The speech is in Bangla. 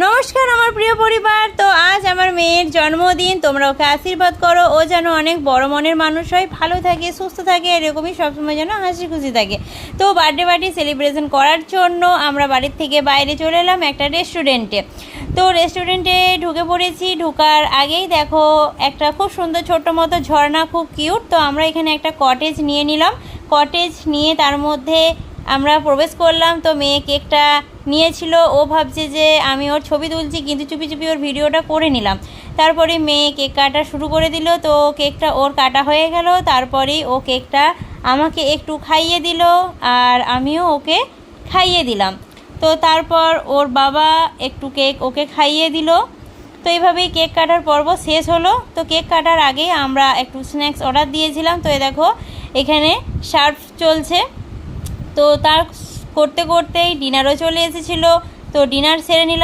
নমস্কার আমার প্রিয় পরিবার। তো আজ আমার মেয়ের জন্মদিন, তোমরা ওকে আশীর্বাদ করো, ও যেন অনেক বড় মনের মানুষ হয়, ভালো থাকে, সুস্থ থাকে, এরকমই সবসময় যেন হাসি খুশি থাকে। তো বার্থডে পার্টি সেলিব্রেশন করার জন্য আমরা বাড়ির থেকে বাইরে চলে এলাম একটা রেস্টুরেন্টে। তো রেস্টুরেন্টে ঢুকে পড়েছি। ঢোকার আগেই দেখো একটা খুব সুন্দর ছোট্ট মতো ঝর্ণা, খুব কিউট। তো আমরা এখানে একটা কটেজ নিয়ে নিলাম। কটেজ নিয়ে তার মধ্যে আমরা প্রবেশ করলাম। তো মেয়ে কেকটা নিয়েছিল, ও ভাবছে যে আমি ওর ছবি তুলছি, কিন্তু চুপি চুপি ওর ভিডিওটা করে নিলাম। তারপরে মেয়ে কেক কাটা শুরু করে দিল। তো কেকটা ওর কাটা হয়ে গেল। তারপরেই ও কেকটা আমাকে একটু খাইয়ে দিল আর আমিও ওকে খাইয়ে দিলাম। তো তারপর ওর বাবা একটু কেক ওকে খাইয়ে দিল। তো এইভাবেই কেক কাটার পর্ব শেষ হলো। তো কেক কাটার আগে আমরা একটু স্ন্যাক্স অর্ডার দিয়েছিলাম। তো দেখো এখানে সার্ভ চলছে। তো তার করতে করতেই ডিনারও চলে এসেছিলো। তো ডিনার সেরে নিলাম।